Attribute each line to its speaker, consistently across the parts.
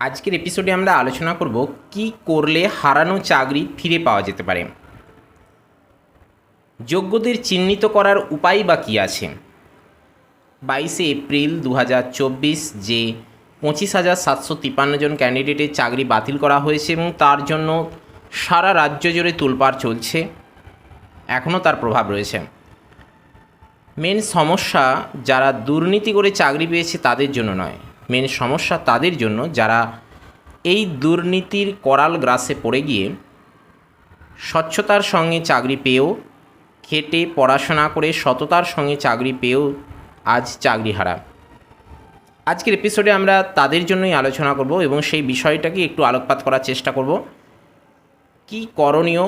Speaker 1: আজকের এপিসোডে আমরা আলোচনা করব কি করলে হারানো চাকরি ফিরে পাওয়া যেতে পারে। যোগ্যদের চিহ্নিত করার উপায় বা কী আছে। 22শে এপ্রিল 2024 যে 25,753 জন ক্যান্ডিডেটের চাকরি বাতিল করা হয়েছে এবং তার জন্য সারা রাজ্য জুড়ে তোলপাড় চলছে, এখনও তার প্রভাব রয়েছে। মেন সমস্যা যারা দুর্নীতি করে চাকরি পেয়েছে তাদের জন্য নয়, মেন সমস্যা তাদের জন্য যারা এই দুর্নীতির করাল গ্রাসে পড়ে গিয়ে স্বচ্ছতার সঙ্গে চাকরি পেয়েও, খেটে পড়াশোনা করে সততার সঙ্গে চাকরি পেয়েও আজ চাকরি হারা। আজকের এপিসোডে আমরা তাদের জন্যই আলোচনা করব এবং সেই বিষয়টাকে একটু আলোকপাত করার চেষ্টা করব। কি করণীয়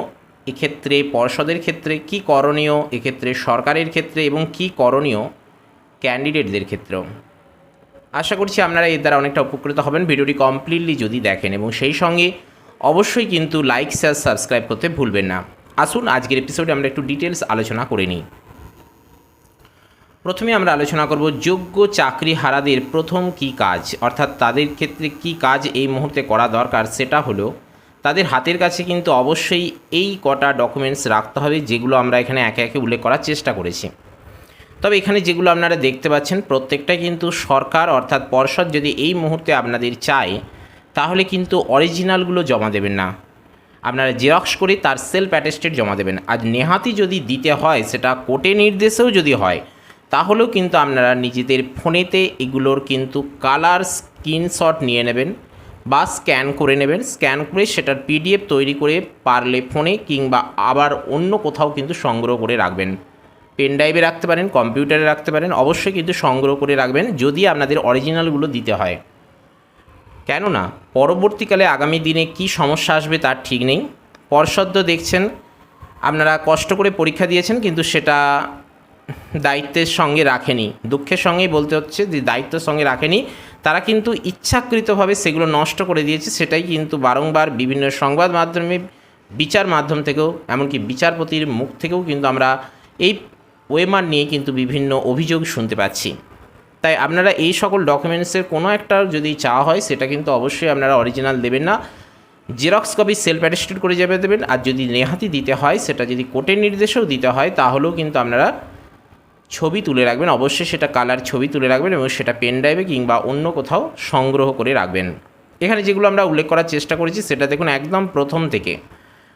Speaker 1: এক্ষেত্রে পর্ষদের ক্ষেত্রে, কি করণীয় এক্ষেত্রে সরকারের ক্ষেত্রে এবং কি করণীয় ক্যান্ডিডেটদের ক্ষেত্রেও। আশা করছি আপনারা এর দ্বারা অনেকটা উপকৃত হবেন ভিডিওটি কমপ্লিটলি যদি দেখেন, এবং সেই সঙ্গে অবশ্যই কিন্তু লাইক, শেয়ার, সাবস্ক্রাইব করতে ভুলবেন না। আসুন আজকের এপিসোডে আমরা একটু ডিটেলস আলোচনা করে নিই। প্রথমে আমরা আলোচনা করব যোগ্য চাকরি হারাদের প্রথম কি কাজ, অর্থাৎ তাদের ক্ষেত্রে কি কাজ এই মুহূর্তে করা দরকার। সেটা হলো তাদের হাতের কাছে কিন্তু অবশ্যই এই কটা ডকুমেন্টস রাখতে হবে, যেগুলো আমরা এখানে একে একে উল্লেখ করার চেষ্টা করেছি। তবে এখানে যেগুলো আপনারা দেখতে পাচ্ছেন প্রত্যেকটাই কিন্তু সরকার অর্থাৎ পর্ষদ যদি এই মুহূর্তে আপনাদের চায় তাহলে কিন্তু অরিজিনালগুলো জমা দেবেন না, আপনারা জেরক্স করে তার সেলফ অ্যাটেস্টেড জমা দেবেন। আজ নেহাতি যদি দিতে হয়, সেটা কোর্টের নির্দেশেও যদি হয়, তাহলেও কিন্তু আপনারা নিজেদের ফোনেতে এগুলোর কিন্তু কালার স্ক্রিনশট নিয়ে নেবেন বা স্ক্যান করে নেবেন। স্ক্যান করে সেটার পিডিএফ তৈরি করে পারলে ফোনে কিংবা আবার অন্য কোথাও কিন্তু সংগ্রহ করে রাখবেন। পেন ড্রাইভে রাখতে পারেন, কম্পিউটারে রাখতে পারেন, অবশ্যই কিন্তু সংগ্রহ করে রাখবেন যদি আপনাদের অরিজিনালগুলো দিতে হয়। কেননা পরবর্তীকালে আগামী দিনে কি সমস্যা আসবে তার ঠিক নেই। পর্ষদ দেখছেন আপনারা কষ্ট করে পরীক্ষা দিয়েছেন কিন্তু সেটা দায়িত্বের সঙ্গে রাখেনি, দুঃখের সঙ্গেই বলতে হচ্ছে যে দায়িত্বের সঙ্গে রাখেনি, তারা কিন্তু ইচ্ছাকৃতভাবে সেগুলো নষ্ট করে দিয়েছে। সেটাই কিন্তু বারংবার বিভিন্ন সংবাদ মাধ্যমে, বিচার মাধ্যম থেকেও, এমনকি বিচারপতির মুখ থেকেও কিন্তু আমরা এই ওয়েমার নিয়ে কিন্তু বিভিন্ন অভিযোগ শুনতে পাচ্ছি। তাই আপনারা এই সকল ডকুমেন্টসের কোনো একটা যদি চাওয়া হয় সেটা কিন্তু অবশ্যই আপনারা অরিজিনাল দেবেন না, জেরক্স কপি সেলফ অ্যাটেস্টেড করে যাবে দেবেন। আর যদি নেহাতি দিতে হয়, সেটা যদি কোর্টের নির্দেশেও দিতে হয়, তাহলেও কিন্তু আপনারা ছবি তুলে রাখবেন, অবশ্যই সেটা কালার ছবি তুলে রাখবেন এবং সেটা পেন ড্রাইভে কিংবা অন্য কোথাও সংগ্রহ করে রাখবেন। এখানে যেগুলো আমরা উল্লেখ করার চেষ্টা করেছি সেটা দেখুন একদম প্রথম থেকে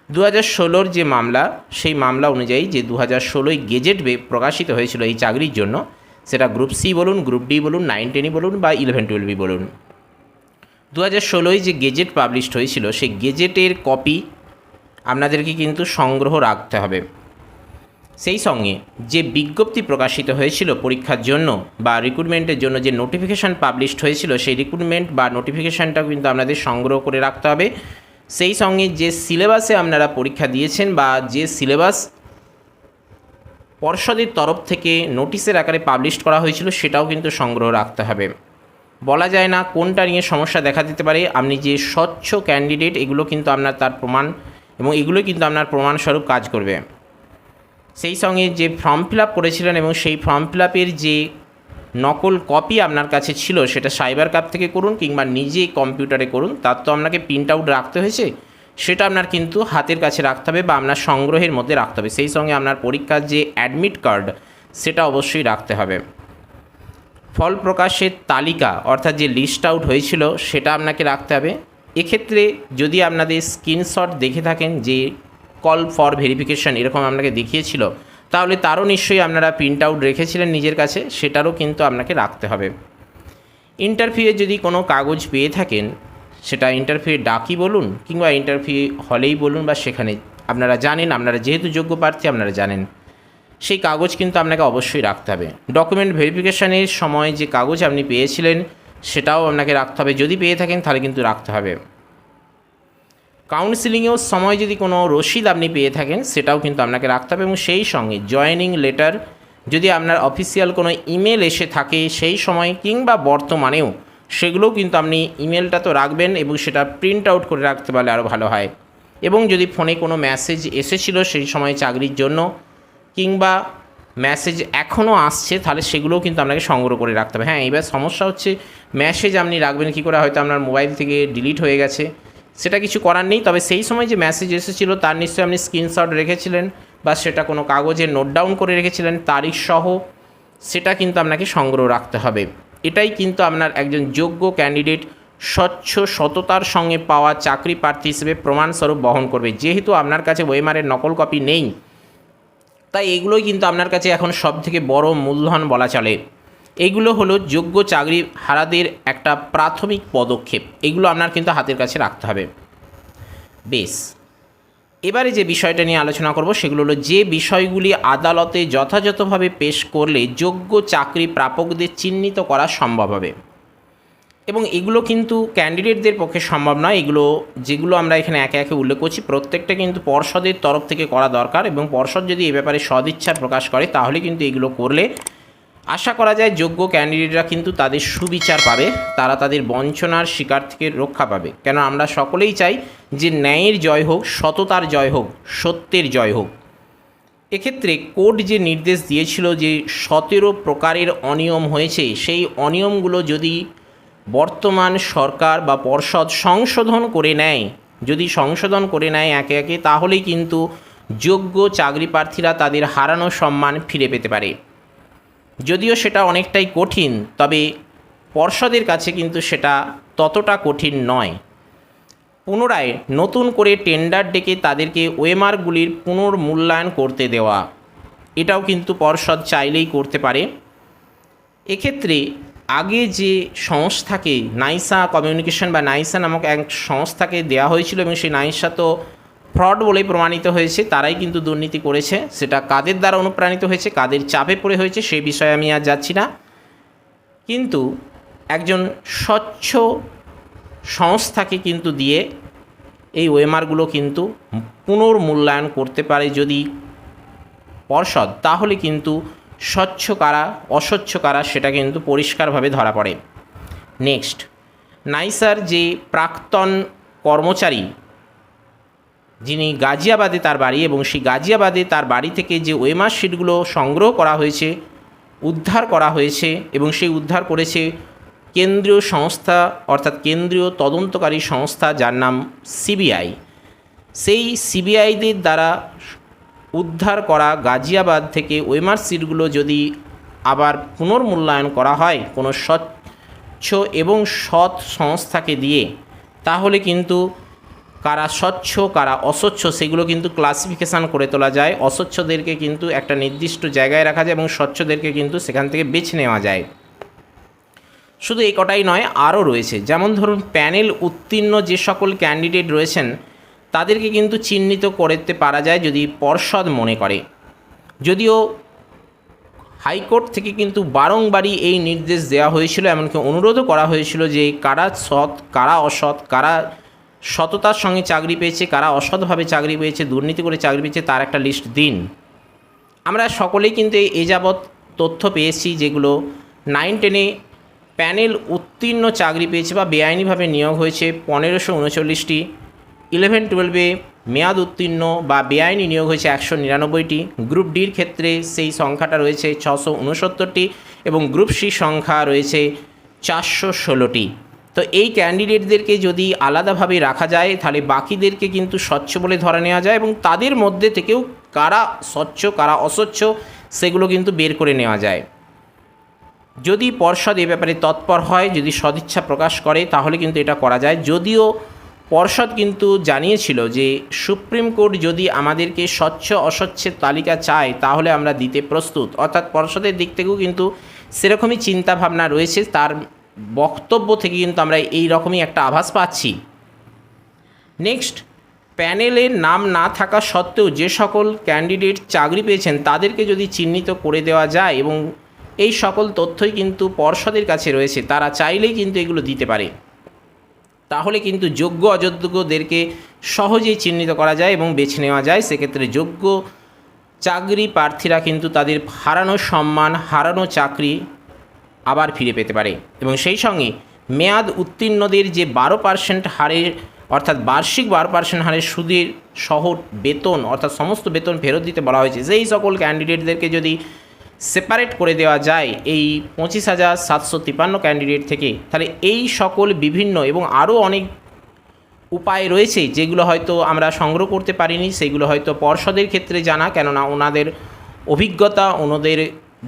Speaker 1: 2016 যে মামলা, সেই মামলা অনুযায়ী যে 2016 গেজেট প্রকাশিত হয়েছিল এই চাকরির জন্য, সেটা গ্রুপ সি বলুন, গ্রুপ ডি বলুন, 9, 10 বলুন বা 11, 12 বলুন, 2016 যে গেজেট পাবলিশড হয়েছিল সেই গেজেটের কপি আপনাদেরকে কিন্তু সংগ্রহ রাখতে হবে। সেই সঙ্গে যে বিজ্ঞপ্তি প্রকাশিত হয়েছিল পরীক্ষার জন্য বা রিক্রুটমেন্টের জন্য যে নোটিফিকেশান পাবলিশড হয়েছিল, সেই রিক্রুটমেন্ট বা নোটিফিকেশানটাও কিন্তু আপনাদের সংগ্রহ করে রাখতে হবে। সেই সঙ্গে যে সিলেবাসে আপনারা পরীক্ষা দিয়েছেন বা যে সিলেবাস পর্ষদের তরফ থেকে নোটিশের আকারে পাবলিশ করা হয়েছিল, সেটাও কিন্তু সংগ্রহ রাখতে হবে। বলা যায় না কোনটা নিয়ে সমস্যা দেখা দিতে পারে। আপনি যে স্বচ্ছ ক্যান্ডিডেট এগুলো কিন্তু আপনার তার প্রমাণ, এবং এগুলো কিন্তু আপনার প্রমাণস্বরূপ কাজ করবে। সেই সঙ্গে যে ফর্ম ফিল আপ করেছিলেন এবং সেই ফর্ম ফিল আপের যে নকল কপি আপনার কাছে ছিল, সেটা সাইবার ক্যাফে থেকে করুন কিংবা নিজে কম্পিউটারে করুন, তার তো আপনাকে প্রিন্ট আউট রাখতে হয়েছে, সেটা আপনার কিন্তু হাতের কাছে রাখতে হবে বা আপনার সংগ্রহের মধ্যে রাখতে হবে। সেই সঙ্গে আপনার পরীক্ষার যে অ্যাডমিট কার্ড সেটা অবশ্যই রাখতে হবে। ফল প্রকাশের তালিকা অর্থাৎ যে লিস্ট আউট হয়েছিল সেটা আপনাকে রাখতে হবে। এক্ষেত্রে যদি আপনাদের স্ক্রিনশট দেখে থাকেন যে কল ফর ভেরিফিকেশান এরকম আপনাকে দেখিয়েছিল, তাহলে তারও নিশ্চয়ই আপনারা প্রিন্ট আউট রেখেছিলেন নিজের কাছে, সেটারও কিন্তু আপনাকে রাখতে হবে। ইন্টারভিউয়ে যদি কোনো কাগজ পেয়ে থাকেন, সেটা ইন্টারভিউয়ে ডাকি বলুন কিংবা ইন্টারভিউ হলেই বলুন বা সেখানে, আপনারা জানেন, আপনারা যেহেতু যোগ্য প্রার্থী আপনারা জানেন, সেই কাগজ কিন্তু আপনাকে অবশ্যই রাখতে হবে। ডকুমেন্ট ভেরিফিকেশানের সময় যে কাগজ আপনি পেয়েছিলেন সেটাও আপনাকে রাখতে হবে, যদি পেয়ে থাকেন তাহলে কিন্তু রাখতে হবে। কাউন্সিলিংয়ের সময় যদি কোনো রসিদ আপনি পেয়ে থাকেন সেটাও কিন্তু আপনাকে রাখতে হবে, এবং সেই সঙ্গে জয়েনিং লেটার যদি আপনার অফিসিয়াল কোনো ইমেল এসে থাকে সেই সময় কিংবা বর্তমানেও, সেগুলোও কিন্তু আপনি ইমেলটা তো রাখবেন এবং সেটা প্রিন্ট আউট করে রাখতে পারলে আরও ভালো হয়। এবং যদি ফোনে কোনো মেসেজ এসেছিলো সেই সময় চাকরির জন্য কিংবা মেসেজ এখনও আসছে, তাহলে সেগুলোও কিন্তু আপনাকে সংগ্রহ করে রাখতে হবে। হ্যাঁ, এবার সমস্যা হচ্ছে মেসেজ আপনি রাখবেন কী করে, হয়তো আপনার মোবাইল থেকে ডিলিট হয়ে গেছে, সেটা কিছু করার নেই। তবে সেই সময় যে মেসেজ এসেছিলো তার নিশ্চয়ই আপনি স্ক্রিনশট রেখেছিলেন বা সেটা কোনো কাগজে নোট ডাউন করে রেখেছিলেন তারিখ সহ, সেটা কিন্তু আপনাকে সংগ্রহ রাখতে হবে। এটাই কিন্তু আপনার একজন যোগ্য ক্যান্ডিডেট স্বচ্ছ সততার সঙ্গে পাওয়া চাকরি প্রার্থী হিসেবে প্রমাণস্বরূপ বহন করবে। যেহেতু আপনার কাছে ওএমআরের নকল কপি নেই, তাই এগুলোই কিন্তু আপনার কাছে এখন সবথেকে বড় মূলধন বলা চলে। এগুলো হলো যোগ্য চাকরি হারাদের একটা প্রাথমিক পদক্ষেপ, এগুলো আপনার কিন্তু হাতের কাছে রাখতে হবে। বেশ, এবারে যে বিষয়টা নিয়ে আলোচনা করব সেগুলো হলো যে বিষয়গুলি আদালতে যথাযথভাবে পেশ করলে যোগ্য চাকরি প্রাপকদের চিহ্নিত করা সম্ভব হবে, এবং এগুলো কিন্তু ক্যান্ডিডেটদের পক্ষে সম্ভব নয়। এগুলো যেগুলো আমরা এখানে একে একে উল্লেখ করছি প্রত্যেকটা কিন্তু পর্ষদের তরফ থেকে করা দরকার, এবং পর্ষদ যদি এ ব্যাপারে সদিচ্ছা প্রকাশ করে তাহলে কিন্তু এগুলো করলে আশা করা যায় যোগ্য ক্যান্ডিডেটরা কিন্তু তাদের সুবিচার পাবে, তারা তাদের বঞ্চনার শিকার থেকে রক্ষা পাবে। কেন আমরা সকলেই চাই যে ন্যায়ের জয় হোক, সততার জয় হোক, সত্যের জয় হোক। এক্ষেত্রে কোর্ট যে নির্দেশ দিয়েছিল যে 17 প্রকারের অনিয়ম হয়েছে, সেই অনিয়মগুলো যদি বর্তমান সরকার বা পর্ষদ সংশোধন করে নেয়, যদি সংশোধন করে নেয় একে একে, তাহলেই কিন্তু যোগ্য চাকরি প্রার্থীরা তাদের হারানো সম্মান ফিরে পেতে পারে। যদিও সেটা অনেকটাই কঠিন, তবে পর্ষদের কাছে কিন্তু সেটা ততটা কঠিন নয়। পুনরায় নতুন করে টেন্ডার ডেকে তাদেরকে ওএমআরগুলির পুনর্মূল্যায়ন করতে দেওয়া, এটাও কিন্তু পর্ষদ চাইলেই করতে পারে। এক্ষেত্রে আগে যে সংস্থাকে নাইসা কমিউনিকেশন বা নাইসা নামক এক সংস্থাকে দেওয়া হয়েছিল, এবং সেই নাইসা তো ফ্রড বলে প্রমাণিত হয়েছে, তারাই কিন্তু দুর্নীতি করেছে। সেটা কাদের দ্বারা অনুপ্রাণিত হয়েছে, কাদের চাপে পড়ে হয়েছে, সেই বিষয়ে আমি আর যাচ্ছি না। কিন্তু একজন স্বচ্ছ সংস্থাকে কিন্তু দিয়ে এই ওএমআরগুলো কিন্তু পুনর্মূল্যায়ন করতে পারে যদি পর্ষদ, তাহলে কিন্তু স্বচ্ছ কারা অস্বচ্ছ কারা সেটা কিন্তু পরিষ্কারভাবে ধরা পড়ে। নেক্সট, নাইসার যে প্রাক্তন কর্মচারী, যিনি গাজিয়াবাদে তার বাড়ি, এবং সেই গাজিয়াবাদে তার বাড়ি থেকে যে ওএমআর শিটগুলো সংগ্রহ করা হয়েছে, উদ্ধার করা হয়েছে, এবং সেই উদ্ধার করেছে কেন্দ্রীয় সংস্থা, অর্থাৎ কেন্দ্রীয় তদন্তকারী সংস্থা যার নাম সিবিআই। সেই সিবিআইদের দ্বারা উদ্ধার করা গাজিয়াবাদ থেকে ওএমআর শিটগুলো যদি আবার পুনর্মূল্যায়ন করা হয় কোনো স্বচ্ছ এবং সৎ সংস্থাকে দিয়ে, তাহলে কিন্তু কারা স্বচ্ছ কারা অস্বচ্ছ সেগুলো কিন্তু ক্লাসিফিকেশান করে তোলা যায়। অস্বচ্ছদেরকে কিন্তু একটা নির্দিষ্ট জায়গায় রাখা যায়, এবং স্বচ্ছদেরকে কিন্তু সেখান থেকে বেছে নেওয়া যায়। শুধু এই কটাই নয়, আরও রয়েছে। যেমন ধরুন, প্যানেল উত্তীর্ণ যে সকল ক্যান্ডিডেট রয়েছেন তাদেরকে কিন্তু চিহ্নিত করতে পারা যায় যদি পর্ষদ মনে করে। যদিও হাইকোর্ট থেকে কিন্তু বারংবারই এই নির্দেশ দেওয়া হয়েছিল, এমনকি অনুরোধও করা হয়েছিল যে কারা সৎ কারা অসৎ, কারা সততার সঙ্গে চাকরি পেয়েছে, কারা অসৎভাবে চাকরি পেয়েছে, দুর্নীতি করে চাকরি পেয়েছে, তার একটা লিস্ট দিন। আমরা সকলেই কিন্তু এ যাবৎ তথ্য পেয়েছি যেগুলো 9-10-এ প্যানেল উত্তীর্ণ চাকরি পেয়েছে বা বেআইনিভাবে নিয়োগ হয়েছে 1539টি, 11-12-এ মেয়াদ উত্তীর্ণ বা বেআইনি নিয়োগ হয়েছে 199টি, গ্রুপ ডির ক্ষেত্রে সেই সংখ্যাটা রয়েছে 669টি, এবং গ্রুপ সি সংখ্যা রয়েছে 416টি। তো এই ক্যান্ডিডেটদেরকে যদি আলাদাভাবে রাখা যায় তাহলে বাকিদেরকে কিন্তু স্বচ্ছ বলে ধরে নেওয়া যায়, এবং তাদের মধ্যে থেকেও কারা স্বচ্ছ কারা অস্বচ্ছ সেগুলো কিন্তু বের করে নেওয়া যায়। যদি পর্ষদ এ ব্যাপারে তৎপর হয়, যদি সদিচ্ছা প্রকাশ করে, তাহলে কিন্তু এটা করা যায়। যদিও পর্ষদ কিন্তু জানিয়েছিল যে সুপ্রিম কোর্ট যদি আমাদেরকে স্বচ্ছ অস্বচ্ছের তালিকা চায় তাহলে আমরা দিতে প্রস্তুত, অর্থাৎ পর্ষদের দিক থেকেও কিন্তু সেরকমই চিন্তাভাবনা রয়েছে। তার বক্তব্য থেকে কিন্তু আমরা এই রকমই একটা আভাস পাচ্ছি। নেক্সট, প্যানেলের নাম না থাকা সত্ত্বেও যে সকল ক্যান্ডিডেট চাকরি পেয়েছেন তাদেরকে যদি চিহ্নিত করে দেওয়া যায়, এবং এই সকল তথ্যই কিন্তু পর্ষদের কাছে রয়েছে, তারা চাইলেই কিন্তু এগুলো দিতে পারে, তাহলে কিন্তু যোগ্য অযোগ্যদেরকে সহজেই চিহ্নিত করা যায় এবং বেছে নেওয়া যায়। সেক্ষেত্রে যোগ্য চাকরি প্রার্থীরা কিন্তু তাদের হারানো সম্মান, হারানো চাকরি আবার ফিরে পেতে পারে। এবং সেই সঙ্গে মেয়াদ উত্তীর্ণদের যে 12% হারের, অর্থাৎ বার্ষিক 12% হারের সুদের সহ বেতন, অর্থাৎ সমস্ত বেতন ফেরত দিতে বলা হয়েছে, সেই সকল ক্যান্ডিডেটদেরকে যদি সেপারেট করে দেওয়া যায় এই 25,753 ক্যান্ডিডেট থেকে, তাহলে এই সকল বিভিন্ন এবং আরও অনেক উপায় রয়েছে যেগুলো হয়তো আমরা সংগ্রহ করতে পারিনি, সেগুলো হয়তো পর্ষদের ক্ষেত্রে জানা, কেননা ওনাদের অভিজ্ঞতা, ওনাদের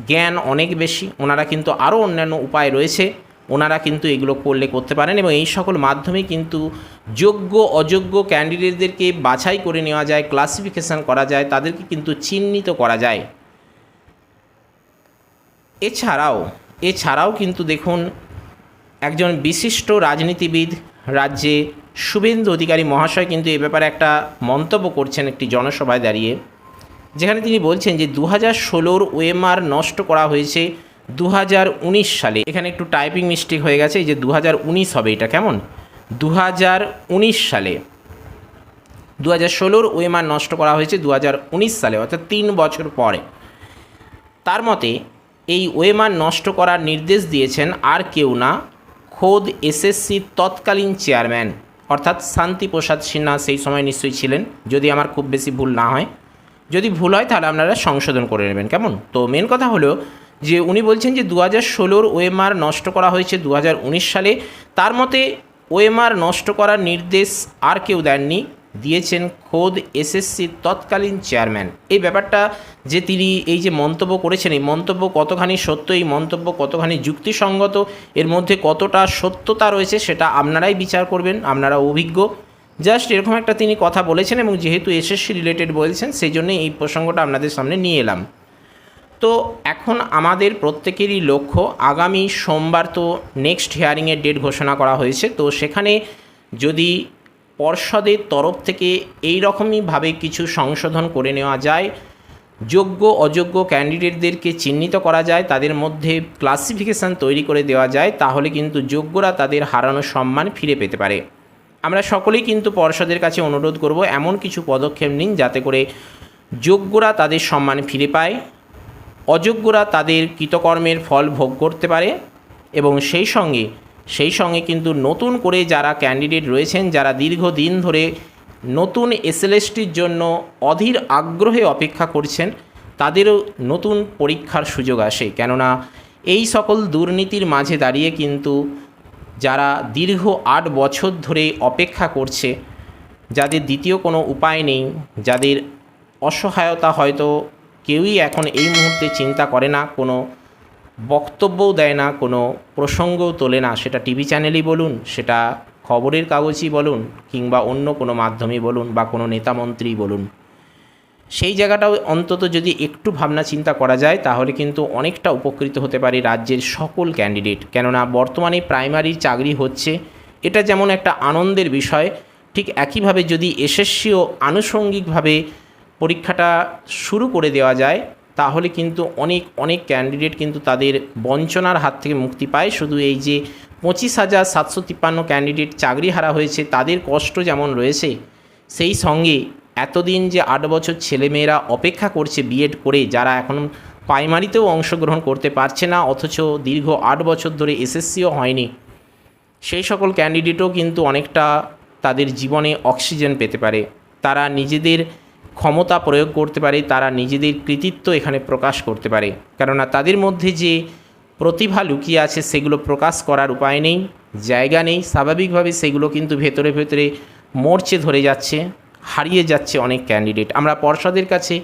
Speaker 1: জ্ঞান অনেক বেশি, ওনারা কিন্তু আরও অন্যান্য উপায় রয়েছে, ওনারা কিন্তু এগুলো করতে পারেন এবং এই সকল মাধ্যমে কিন্তু যোগ্য অযোগ্য ক্যান্ডিডেটদেরকে বাছাই করে নেওয়া যায়, ক্লাসিফিকেশান করা যায়, তাদেরকে কিন্তু চিহ্নিত করা যায়। এছাড়াও কিন্তু দেখুন, একজন বিশিষ্ট রাজনীতিবিদ রাজ্যে শুভেন্দু অধিকারী মহাশয় কিন্তু এ ব্যাপারে একটা মন্তব্য করছেন একটি জনসভায় দাঁড়িয়ে, যেখানে তিনি বলছেন যে 2016 ওএমআর নষ্ট করা হয়েছে 2019 সালে। এখানে একটু টাইপিং মিস্টেক হয়ে গেছে, এই যে 2019 হবে, এটা কেমন 2019 সালে, 2016 ওএমআর নষ্ট করা হয়েছে 2019 সালে, অর্থাৎ 3 বছর পরে। তার মতে এই ওএমআর নষ্ট করার নির্দেশ দিয়েছেন আর কেউ না, খোদ এসএসসির তৎকালীন চেয়ারম্যান অর্থাৎ শান্তিপ্রসাদ সিনহা সেই সময় নিশ্চয়ই ছিলেন, যদি আমার খুব বেশি ভুল না হয়। যদি ভুল হয় তাহলে আপনারা সংশোধন করে নেবেন, কেমন। তো মেন কথা হলো যে উনি বলছেন যে 2016 ওএমআর নষ্ট করা হয়েছে 2019 সালে। তার মতে ওএমআর নষ্ট করার নির্দেশ আর কেউ দেননি, দিয়েছেন খোদ এসএসসির তৎকালীন চেয়ারম্যান। এই ব্যাপারটা যে তিনি এই যে মন্তব্য করেছেন, এই মন্তব্য কতখানি সত্য, এই মন্তব্য কতখানি যুক্তিসঙ্গত, এর মধ্যে কতটা সত্যতা রয়েছে সেটা আপনারাই বিচার করবেন, আপনারা অভিজ্ঞ। জাস্ট এরকম একটা তিনি কথা বলেছেন এবং যেহেতু এসএসসি রিলেটেড বলছেন সেই জন্যই এই প্রসঙ্গটা আপনাদের সামনে নিয়ে এলাম। তো এখন আমাদের প্রত্যেকেরই লক্ষ্য, আগামী সোমবার তো নেক্সট হিয়ারিংয়ের ডেট ঘোষণা করা হয়েছে, তো সেখানে যদি পর্ষদের তরফ থেকে এই রকমইভাবে কিছু সংশোধন করে নেওয়া যায়, যোগ্য অযোগ্য ক্যান্ডিডেটদেরকে চিহ্নিত করা যায়, তাদের মধ্যে ক্লাসিফিকেশান তৈরি করে দেওয়া যায়, তাহলে কিন্তু যোগ্যরা তাদের হারানো সম্মান ফিরে পেতে পারে। আমরা সকলেই কিন্তু পর্ষদের কাছে অনুরোধ করব এমন কিছু পদক্ষেপ নিন যাতে করে যোগ্যরা তাদের সম্মান ফিরে পায়, অযোগ্যরা তাদের কৃতকর্মের ফল ভোগ করতে পারে এবং সেই সঙ্গে কিন্তু নতুন করে যারা ক্যান্ডিডেট রয়েছেন, যারা দীর্ঘদিন ধরে নতুন এসএলএসটির জন্য অধীর আগ্রহে অপেক্ষা করছেন, তাদেরও নতুন পরীক্ষার সুযোগ আসে। কেননা এই সকল দুর্নীতির মাঝে দাঁড়িয়ে কিন্তু যারা দীর্ঘ 8 বছর ধরে অপেক্ষা করছে, যাদের দ্বিতীয় কোনো উপায় নেই, যাদের অসহায়তা হয়তো কেউই এখন এই মুহূর্তে চিন্তা করে না, কোনো বক্তব্যও দেয় না, কোনো প্রসঙ্গও তোলে না, সেটা টিভি চ্যানেলই বলুন, সেটা খবরের কাগজই বলুন, কিংবা অন্য কোনো মাধ্যমেই বলুন, বা কোনো নেতামন্ত্রী বলুন, সেই জায়গাটাও অন্তত যদি একটু ভাবনা চিন্তা করা যায় তাহলে কিন্তু অনেকটা উপকৃত হতে পারে রাজ্যের সকল ক্যান্ডিডেট। কেননা বর্তমানে প্রাইমারি চাকরি হচ্ছে, এটা যেমন একটা আনন্দের বিষয়, ঠিক একইভাবে যদি এসএসসিও আনুষঙ্গিকভাবে পরীক্ষাটা শুরু করে দেওয়া যায় তাহলে কিন্তু অনেক ক্যান্ডিডেট কিন্তু তাদের বঞ্চনার হাত থেকে মুক্তি পায়। শুধু এই যে 25,753 ক্যান্ডিডেট চাকরি হারা হয়েছে তাদের কষ্ট যেমন রয়েছে, সেই সঙ্গে এতদিন যে 8 বছর ছেলেমেয়েরা অপেক্ষা করছে বিএড করে, যারা এখন প্রাইমারিতেও অংশগ্রহণ করতে পারছে না, অথচ দীর্ঘ 8 বছর ধরে এসএসসিও হয়নি, সেই সকল ক্যান্ডিডেটও কিন্তু অনেকটা তাদের জীবনে অক্সিজেন পেতে পারে, তারা নিজেদের ক্ষমতা প্রয়োগ করতে পারে, তারা নিজেদের কৃতিত্ব এখানে প্রকাশ করতে পারে। কেননা তাদের মধ্যে যে প্রতিভা লুকিয়ে আছে সেগুলো প্রকাশ করার উপায় নেই, জায়গা নেই, স্বাভাবিকভাবে সেগুলো কিন্তু ভেতরে ভেতরে মরচে ধরে যাচ্ছে, হারিয়ে যাচ্ছে অনেক ক্যান্ডিডেট। আমরা পর্ষদের কাছে,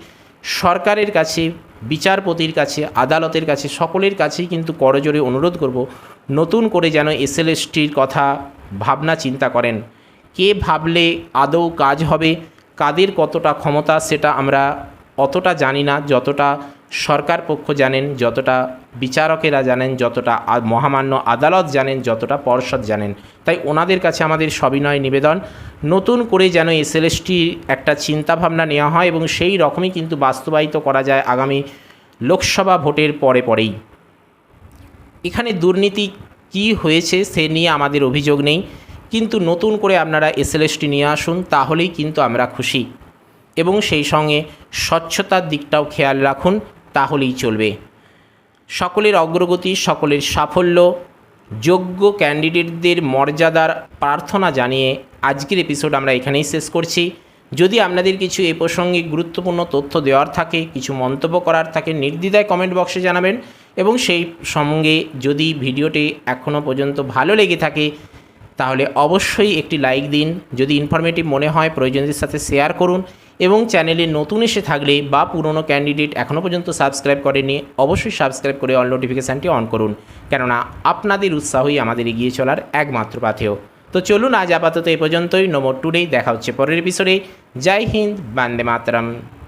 Speaker 1: সরকারের কাছে, বিচারপতির কাছে, আদালতের কাছে, সকলের কাছেই কিন্তু করজোড়ে অনুরোধ করব, নতুন করে যেন এসএলএসটির কথা ভাবনা চিন্তা করেন। কে ভাবলে আদৌ কাজ হবে, কাদের কতটা ক্ষমতা সেটা আমরা অতটা জানি না যতটা সরকার পক্ষ জানেন, যতটা বিচারকেরা জানেন, যতটা মহামান্য আদালত জানেন, যতটা পর্ষদ জানেন। তাই ওনাদের কাছে আমাদের সবিনয় নিবেদন, নতুন করে যেন এসএলএসটির একটা চিন্তাভাবনা নেওয়া হয় এবং সেই রকমই কিন্তু বাস্তবায়িত করা যায় আগামী লোকসভা ভোটের পরেই। এখানে দুর্নীতি কি হয়েছে সে নিয়ে আমাদের অভিযোগ নেই, কিন্তু নতুন করে আপনারা এসএলএসটি নিয়ে আসুন, তাহলেই কিন্তু আমরা খুশি। এবং সেই সঙ্গে স্বচ্ছতার দিকটাও খেয়াল রাখুন, তাহলেই চলবে। সকলের অগ্রগতি, সকলের সাফল্য, যোগ্য ক্যান্ডিডেটদের মর্যাদার প্রার্থনা জানিয়ে আজকের এপিসোড আমরা এখানেই শেষ করছি। যদি আপনাদের কিছু এ প্রসঙ্গে গুরুত্বপূর্ণ তথ্য দেওয়ার থাকে, কিছু মন্তব্য করার থাকে, নির্দ্বিধায় কমেন্ট বক্সে জানাবেন। এবং সেই সঙ্গে যদি ভিডিওটি এখনও পর্যন্ত ভালো লেগে থাকে তাহলে অবশ্যই একটি লাইক দিন। যদি ইনফরমেটিভ মনে হয় প্রয়োজনদের সাথে শেয়ার করুন, এবং চ্যানেলে নতুন এসে থাকলে বা পুরনো ক্যান্ডিডেট এখনও পর্যন্ত সাবস্ক্রাইব করেনি অবশ্যই সাবস্ক্রাইব করে অল নোটিফিকেশানটি অন করুন, কেননা আপনাদের উৎসাহই আমাদের এগিয়ে চলার একমাত্র পাথেয়। তো চলুন আজ আপাতত এ পর্যন্তই। No more today. দেখা হচ্ছে পরের এপিসোডে। জয় হিন্দ, বন্দে মাতরম।